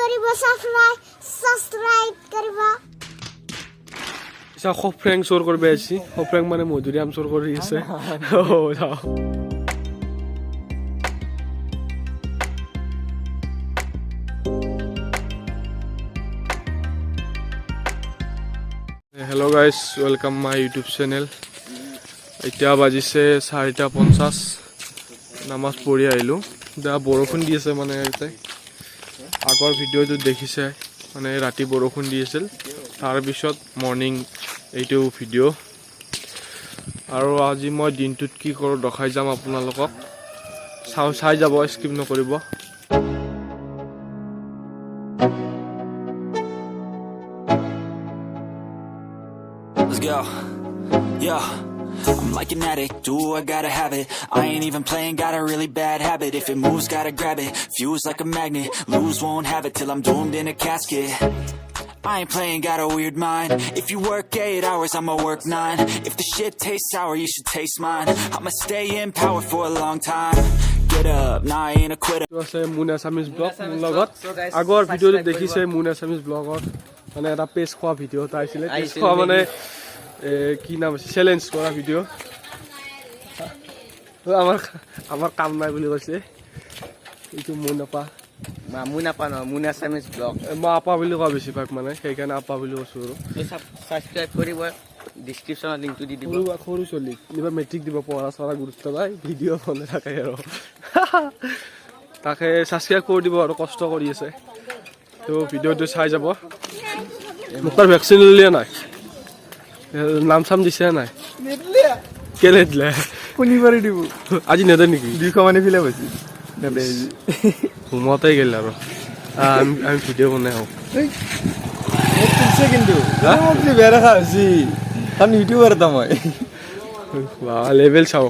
কৰিব সাবস্ক্ৰাইব কৰিব ইসা খফ্রেং চোর করবে আছি খফ্রেং মানে মধুরিয়াম চোর করে আছে ও যাও Hello guys, welcome my YouTube channel. এতিয়া বাজিছে 4:50 নামাজ পঢ়ি আহিলো দা বৰষুণ দি আছে মানে ইয়াতে আগৰ ভিডিওটো দেখিছে মানে ৰাতি বৰষুণ দি আছিল তাৰ পিছত মৰ্নিং এইটো ভিডিও আৰু আজি মই দিনটোত কি কৰো দেখাই যাম আপোনালোকক চাই যাব স্কিপ নকৰিব Let's go. Yeah. I'm like an addict, do I gotta have it. I ain't even playing, got a really bad habit. If it moves, gotta grab it. Fuse like a magnet, lose, won't have it till I'm doomed in a casket. I ain't playing, got a weird mind. If you work 8 hours, I'ma work 9. If the shit tastes sour, you should taste mine. I'ma stay in power for a long time. Get up, nah, I ain't a quitter. To ase Moon Assames vlog logot agor video tu dekhise Moon Assames vlogot mane eta page khwa video ta aisile page khwa mane কি নাম আছে challenge কৰা video আমাৰ কাম নাই বুলি কৈছে এইটো মুনাপা ন মুন আছামিজ ব্লগ মই আপা বুলি কোৱা বেছি ভাগ মানে সেইকাৰণে আপা বুলি কৈছো আৰু সাবস্ক্ৰাইব কৰিব ডেসক্ৰিপচনত লিংকটো দি দিব সৰু চলি নিবা মেট্ৰিক দিব পঢ়া চৰা গুৰুত্ব নাই ভিডিও বনাই থাকে আৰু তাকে সাবস্ক্ৰাইব কৰি দিব আৰু কষ্ট কৰি আছে তো ভিডিওটো চাই যাব মুখৰ ভ্যাকচিন লিয়া নাই নাম সাম দিছে নাই কেলে দিলে কোনিবাৰে দিব আজি নেদে নেকি 200 মানে ফিলে হৈছে নেদে ঘুমতে গেল আৰু আমি ভিডিও বনাই হও তিনছে কিন্তু মই বেয়া দেখা হৈছে আমি ইউটিউবার এটা মই বাহ লেভেল চাও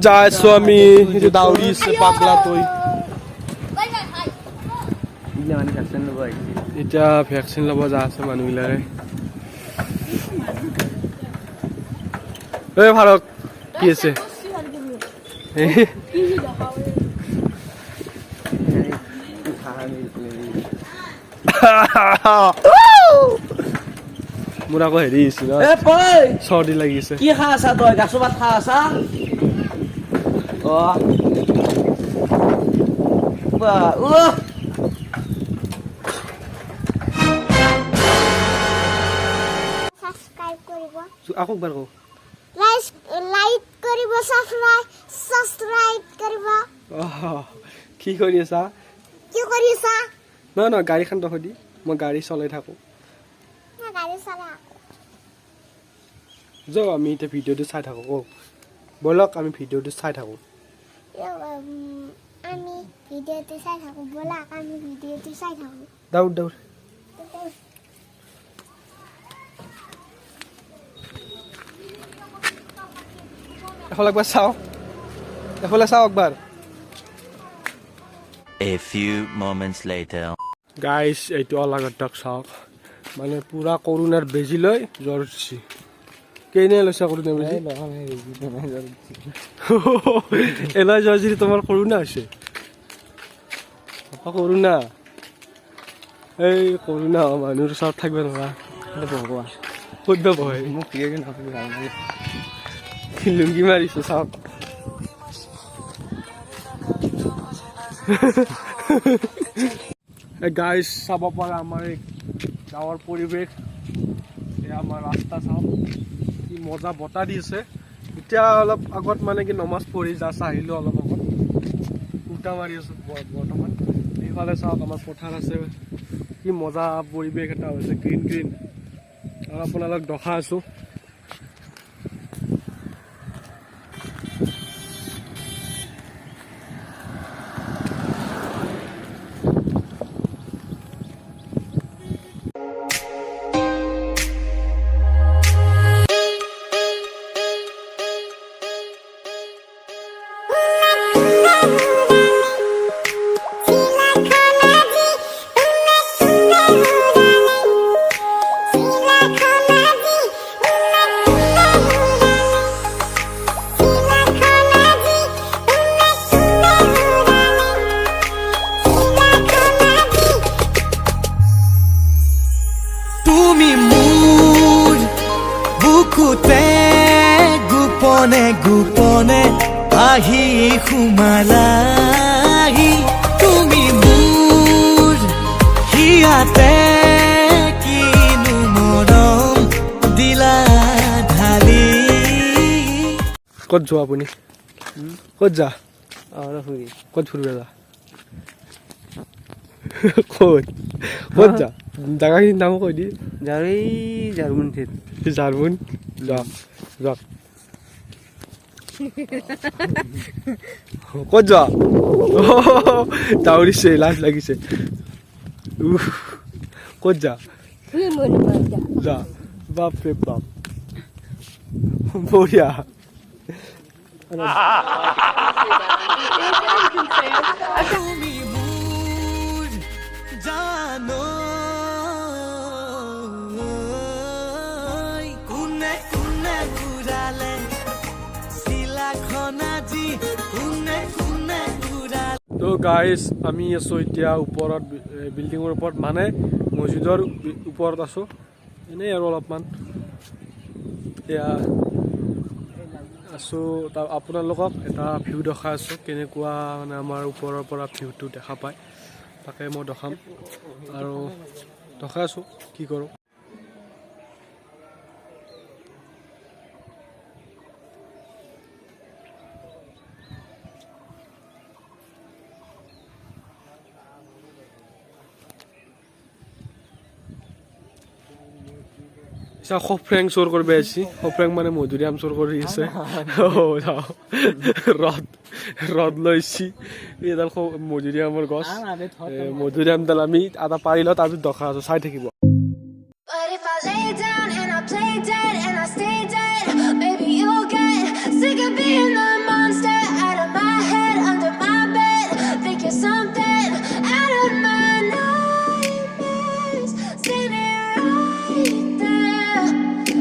যায় স্বামী এই দাউৰি আছে পাগলা তই এতিয়া ভ্যাকচিন ল'ব যা আছে মানুহবিলাকে এই ভাৰক কি আছে মোৰ আকৌ হেৰি হৈছে চৰ্দি লাগিছে কি খা আছা তই গাছৰ পাত খা আছা সাবস্ক্ৰাইব কৰিব আকৌ একবাৰ কওঁ লাইক কৰিব সাবস্ক্ৰাইব কৰিব কি কৰি আছা কি কৰি আছা নহয় গাড়ীখন দখ দি মই গাড়ী চলাই থাকোঁ মই গাড়ী চলাই যাওঁ আমি এতিয়া ভিডিঅ'টো চাই থাকোঁ কওঁ ব'লক আমি ভিডিঅ'টো চাই থাকোঁ আমি ভিডিওটো চাই থাকো বলা আমি ভিডিওটো চাই থাকো দৌৰ এখন একবাৰ চাওঁ এফালে চাওঁ একবাৰ A few moments later. Guys এইটো অলাগতক চাওক মানে পুৰা কৰোণাৰ বেজি লৈ জ্বৰ উঠিছে কেনে লৈছা কৰোণা বেজি এলাই জ্বৰ যদি তোমাৰ কৰোণা হৈছে কৰোণা এই কৰোণা মানুহৰ ওচৰত থাকিব নোৱাৰা ক'ত বহে মোক লুংগি মাৰিছো চাওক গাইজ চাব পাৰা আমাৰ এই গাঁৱৰ পৰিৱেশ এয়া আমাৰ ৰাস্তা চাওক কি মজা বতাহ দি আছে এতিয়া অলপ আগত মানে কি নমাজ পঢ়ি জাষ্ট আহিলোঁ অলপ আগত উল্টা মাৰি আছোঁ বৰ্তমান এইফালে চাওক আমাৰ পথাৰ আছে কি মজা পৰিৱেশ এটা হৈছে গ্ৰীণ গ্ৰীণ আৰু আপোনালোক দেখাই আছোঁ তুমি মোৰ বুকুতে গোপনে গোপনে আহি সোমালাহি তুমি মোৰ হিয়াতে কিনো মৰম দিলা ঢালি ক'ত যোৱা আপুনি ক'ত যা ক'ত ফুৰিব যা ক'ত যা জাগাখিনিৰ নাম কৈ দি জাৰ্মন যাওক যাওক ক'ত যোৱা দাউৰিছে লাজ লাগিছে ক'ত যা যা বাপৰে বাপ বঢ়িয়া তুমি মোৰ জানো কোনে কোনে ঘূৰালে চিলাখন আজি কোনে কোনে ঘূৰালে তো গাইজ আমি আছোঁ এতিয়া ওপৰত বিল্ডিঙৰ ওপৰত মানে মছজিদৰ ওপৰত আছোঁ এনেই আৰু অলপমান এতিয়া আছোঁ তাৰ আপোনালোকক এটা ভিউ দেখাই আছোঁ কেনেকুৱা মানে আমাৰ ওপৰৰ পৰা ভিউটো দেখা পায় তাকে মই দেখাম আৰু দেখাই আছোঁ কি কৰোঁ সফ্ৰেং চোৰ কৰিব আহিছে সফ্ৰেং মানে মধুৰিআম চোৰ কৰি আছে ৰদ লৈছি এইডাল মধুৰিআমৰ গছ মধুৰিআমডাল আমি আধা পাৰি লওঁ তাৰপিছত দেখা আছোঁ চাই থাকিব But if I lay down and I play dead and I stay dead, maybe you'll get sick of being the monster out of my head, under my bed. Think you're something out of my nightmares, standing right there.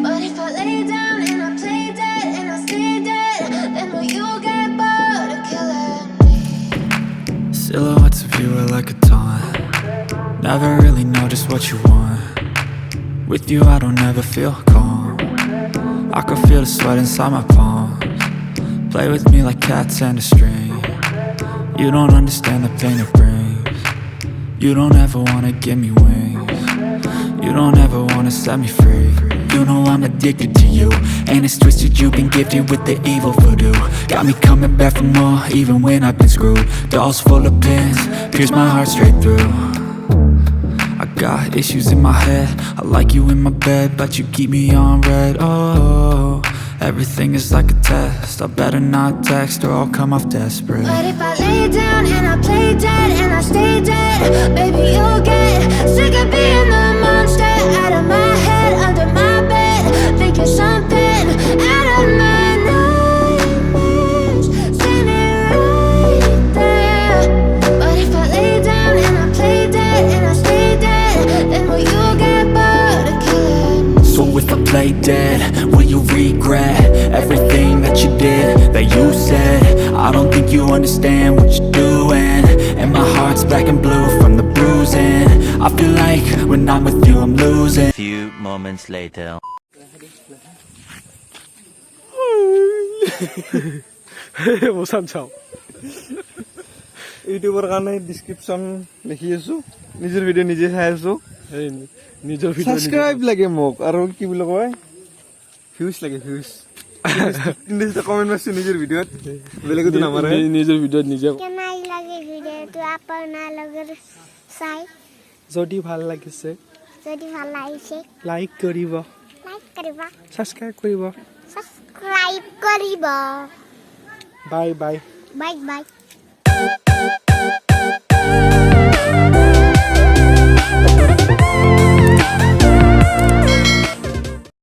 But if I lay down and I play dead and I stay dead, then will you get bored of killing me? Silhouettes of you are like a taunt. Never really know just what you want. With you I don't ever feel calm. I can feel the sweat inside my palms. Play with me like cats and a string. You don't understand the pain it brings. You don't ever wanna give me wings. You don't ever wanna set me free. You know I'm addicted to you, and it's twisted, you've been gifted with the evil voodoo. Got me coming back for more, even when I've been screwed. Dolls full of pins, pierce my heart straight through. I got issues in my head, I like you in my bed, but you keep me on red. Oh, everything is like a test, I better not text or I'll come off desperate. But if I lay down and I play dead and I stay dead, baby you'll get sick of being the monster out of my head, under my bed. Think you're something out of my nightmares, standing right there. But if I lay down and I play dead and I stay dead, then will you get bored of killing me? So if I play dead, will you regret everything that you did, that you said? I don't think you understand what you're doing, and my heart's black and blue from the bruising. I feel like when I'm with you I'm losing. Few moments later. বসান চাও ইউটিউবৰ কাৰণে description লিখি আছোঁ নিজৰ video' নিজে চাই আছোঁ এই নিজৰ ভিডিঅ' ছাবস্ক্ৰাইব লাগে মোক আৰু কি বুলি কয় ভিউজ লাগে ভিউজ কমেণ্ট মাৰিছোঁ নিজৰ ভিডিঅ'ত বেলেগতো নামাৰে নিজৰ ভিডিঅ'ত নিজে কেনাই লাগে ভিডিঅ'টো আপোনালোকৰ চাই যদি ভাল লাগিছে যদি ভাল লাগিছে লাইক কৰিব লাইক কৰিব সাবস্ক্ৰাইব কৰিব সাবস্ক্ৰাইব কৰিব বাই বাই বাই বাই